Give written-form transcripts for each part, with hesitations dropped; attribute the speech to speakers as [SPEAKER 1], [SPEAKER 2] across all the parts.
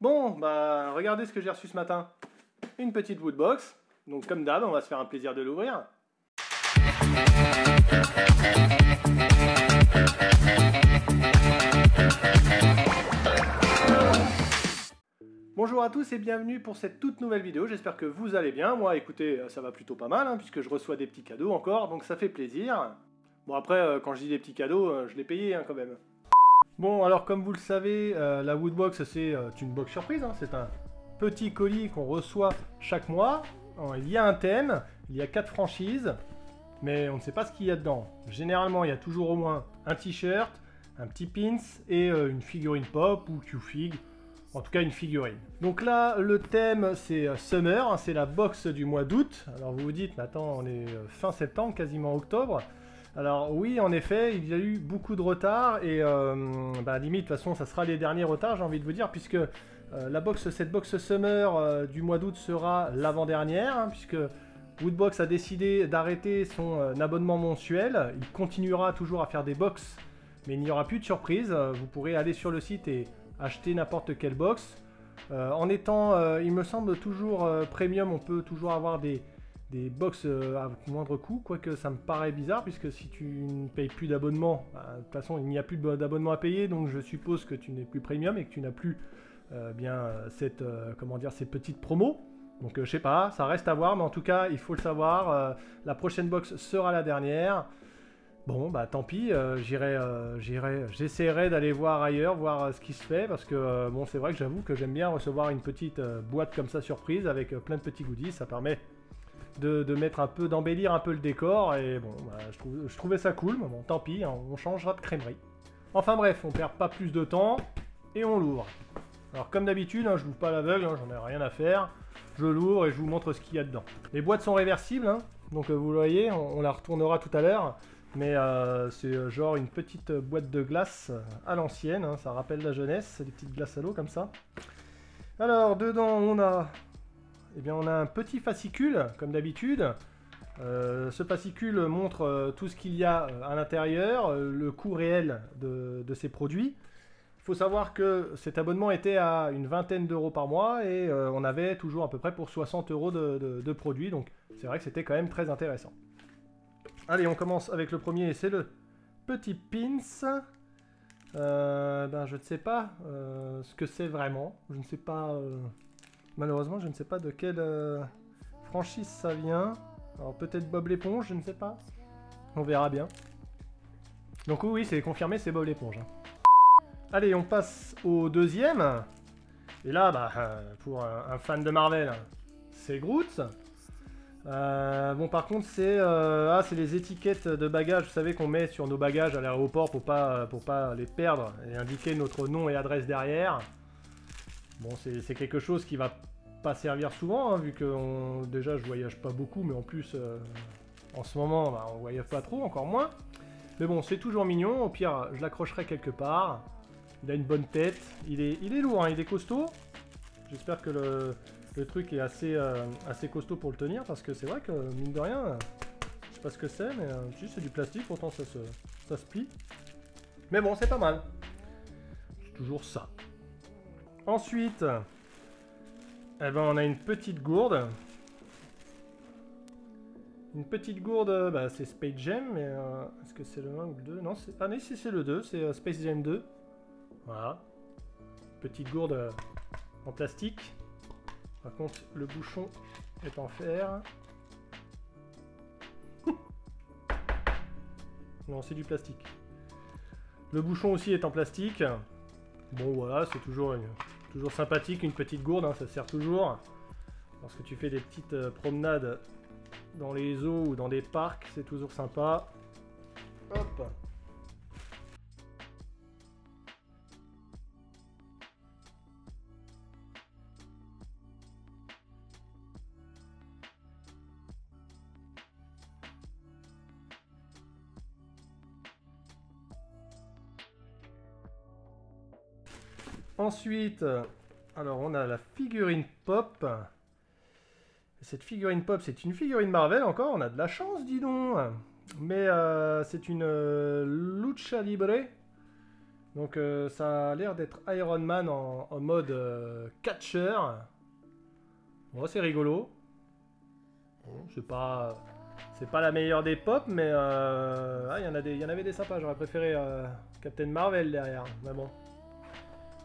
[SPEAKER 1] Bon, bah regardez ce que j'ai reçu ce matin. Une petite Woodbox. Donc comme d'hab, on va se faire un plaisir de l'ouvrir. Bonjour à tous et bienvenue pour cette toute nouvelle vidéo. J'espère que vous allez bien. Moi, écoutez, ça va plutôt pas mal, puisque je reçois des petits cadeaux encore, donc ça fait plaisir. Bon après, quand je dis des petits cadeaux, je l'ai payé quand même. Bon, alors comme vous le savez, la Woodbox, c'est une box surprise. C'est un petit colis qu'on reçoit chaque mois. Il y a un thème, il y a 4 franchises, mais on ne sait pas ce qu'il y a dedans. Généralement, il y a toujours au moins un t-shirt, un petit pins et une figurine pop ou Q-Fig. En tout cas, une figurine. Donc là, le thème, c'est Summer, c'est la box du mois d'août. Alors vous vous dites, mais attends, on est fin septembre, quasiment octobre. Alors oui, en effet, il y a eu beaucoup de retard et limite, de toute façon, ça sera les derniers retards, j'ai envie de vous dire, puisque cette box Summer du mois d'août sera l'avant-dernière, puisque Woodbox a décidé d'arrêter son abonnement mensuel. Il continuera toujours à faire des box, mais il n'y aura plus de surprise. Vous pourrez aller sur le site et acheter n'importe quelle box. En étant, il me semble, toujours premium, on peut toujours avoir des box à moindre coût, quoique ça me paraît bizarre, puisque si tu ne payes plus d'abonnement, de toute façon il n'y a plus d'abonnement à payer, donc je suppose que tu n'es plus premium et que tu n'as plus ces petites promos. Donc je sais pas, ça reste à voir, mais en tout cas il faut le savoir, la prochaine box sera la dernière. Bon, bah tant pis, j'essaierai d'aller voir ailleurs, voir ce qui se fait, parce que bon, c'est vrai que j'avoue que j'aime bien recevoir une petite boîte comme ça surprise avec plein de petits goodies. Ça permet de mettre d'embellir un peu le décor, et bon, bah, je trouvais ça cool, mais bon, tant pis, on changera de crèmerie. Enfin bref, on perd pas plus de temps et on l'ouvre. Alors comme d'habitude, je l'ouvre pas à l'aveugle, j'en ai rien à faire. Je l'ouvre et je vous montre ce qu'il y a dedans. Les boîtes sont réversibles, donc vous voyez, on la retournera tout à l'heure. Mais c'est genre une petite boîte de glace à l'ancienne, ça rappelle la jeunesse, des petites glaces à l'eau comme ça. Alors dedans on a un petit fascicule comme d'habitude. Ce fascicule montre tout ce qu'il y a à l'intérieur, le coût réel de ces produits. Il faut savoir que cet abonnement était à une vingtaine d'euros par mois et on avait toujours à peu près pour 60 euros de produits, donc c'est vrai que c'était quand même très intéressant. Allez, on commence avec le premier, c'est le petit pins. Je ne sais pas ce que c'est vraiment. Je ne sais pas, malheureusement, je ne sais pas de quelle franchise ça vient. Alors peut-être Bob l'éponge, je ne sais pas. On verra bien. Donc oui, c'est confirmé, c'est Bob l'éponge. Allez, on passe au deuxième. Et là, pour un fan de Marvel, c'est Groot. Bon, par contre, c'est les étiquettes de bagages, vous savez, qu'on met sur nos bagages à l'aéroport pour pas les perdre et indiquer notre nom et adresse derrière. Bon, c'est quelque chose qui va pas servir souvent, vu que déjà je voyage pas beaucoup, mais en plus en ce moment on voyage pas trop, encore moins. Mais bon, c'est toujours mignon. Au pire, je l'accrocherai quelque part. Il a une bonne tête, il est lourd, il est costaud. J'espère que le truc est assez costaud pour le tenir, parce que c'est vrai que, mine de rien, je sais pas ce que c'est, mais si c'est du plastique, pourtant ça se plie. Mais bon, c'est pas mal. C'est toujours ça. Ensuite, on a une petite gourde. Une petite gourde, c'est Space Jam, mais est-ce que c'est le 1 ou le 2? Non, c'est le 2, c'est Space Jam 2. Voilà. Petite gourde en plastique. Par contre, le bouchon est en fer. Non, c'est du plastique. Le bouchon aussi est en plastique. Bon, voilà, c'est toujours sympathique, une petite gourde, ça sert toujours. Lorsque tu fais des petites promenades dans les zoos ou dans des parcs, c'est toujours sympa. Hop. Ensuite, alors on a la figurine pop. Cette figurine pop, c'est une figurine Marvel encore, on a de la chance, dis donc. Mais c'est une Lucha Libre Donc ça a l'air d'être Iron Man en mode catcher. Bon, c'est rigolo. Bon, c'est pas la meilleure des pop, mais il y en avait des sympas. J'aurais préféré Captain Marvel derrière, mais bon.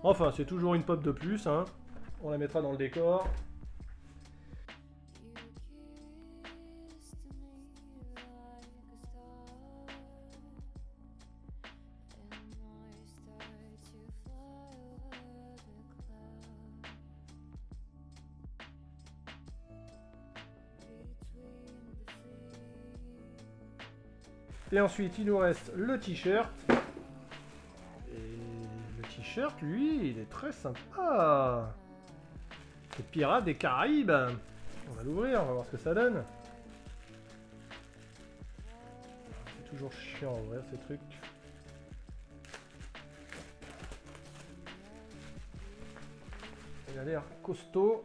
[SPEAKER 1] Enfin, c'est toujours une pop de plus, hein. On la mettra dans le décor. Et ensuite, il nous reste le t-shirt. Et le t-shirt, lui, il est très sympa. C'est Pirates des Caraïbes. On va l'ouvrir, on va voir ce que ça donne. C'est toujours chiant à ouvrir ces trucs. Il a l'air costaud.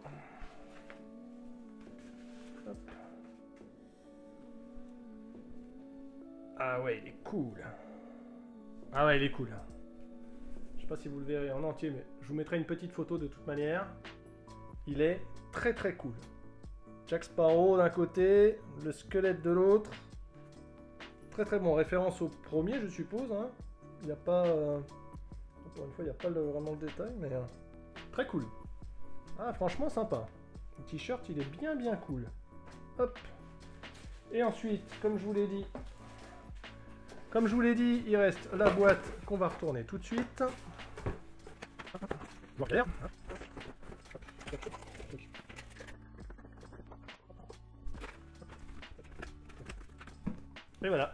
[SPEAKER 1] Hop. Ah ouais, il est cool. Ah ouais, il est cool. Je sais pas si vous le verrez en entier, mais je vous mettrai une petite photo de toute manière. Il est très très cool. Jack Sparrow d'un côté, le squelette de l'autre. Très très bon. Référence au premier, je suppose. Hein. Il n'y a pas... Encore une fois, il n'y a pas vraiment le détail, mais... Très cool. Ah, franchement sympa. Le t-shirt, il est bien bien cool. Hop. Et ensuite, comme je vous l'ai dit... il reste la boîte qu'on va retourner tout de suite. Et voilà.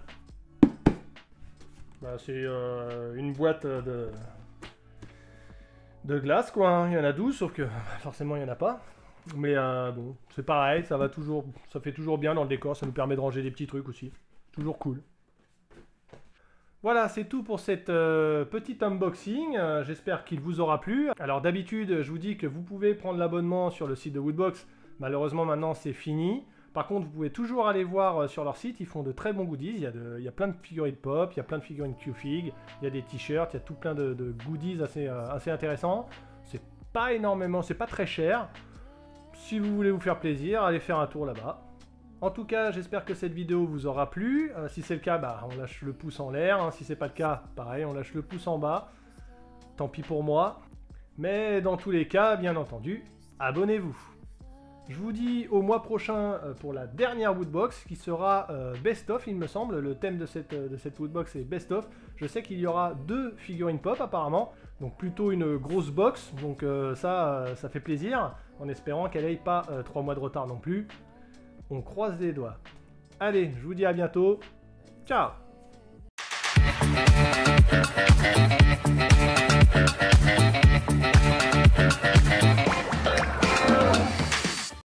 [SPEAKER 1] Bah, c'est une boîte de glace, quoi. Hein. Il y en a 12, sauf que forcément il n'y en a pas. Mais bon, c'est pareil, ça fait toujours bien dans le décor, ça nous permet de ranger des petits trucs aussi. Toujours cool. Voilà, c'est tout pour cette petite unboxing. J'espère qu'il vous aura plu. Alors d'habitude, je vous dis que vous pouvez prendre l'abonnement sur le site de Woodbox. Malheureusement, maintenant, c'est fini. Par contre, vous pouvez toujours aller voir sur leur site. Ils font de très bons goodies. Il y a plein de figurines pop, il y a plein de figurines Q-Fig, il y a des t-shirts, il y a tout plein de goodies assez intéressants. C'est pas énormément, c'est pas très cher. Si vous voulez vous faire plaisir, allez faire un tour là-bas. En tout cas, j'espère que cette vidéo vous aura plu. Si c'est le cas, bah, on lâche le pouce en l'air. Hein. Si c'est pas le cas, pareil, on lâche le pouce en bas. Tant pis pour moi. Mais dans tous les cas, bien entendu, abonnez-vous. Je vous dis au mois prochain pour la dernière Woodbox qui sera Best of, il me semble. Le thème de cette Woodbox est Best of. Je sais qu'il y aura 2 figurines pop apparemment. Donc plutôt une grosse box. Donc ça fait plaisir. En espérant qu'elle n'ait pas 3 mois de retard non plus. On croise les doigts. Allez, je vous dis à bientôt. Ciao!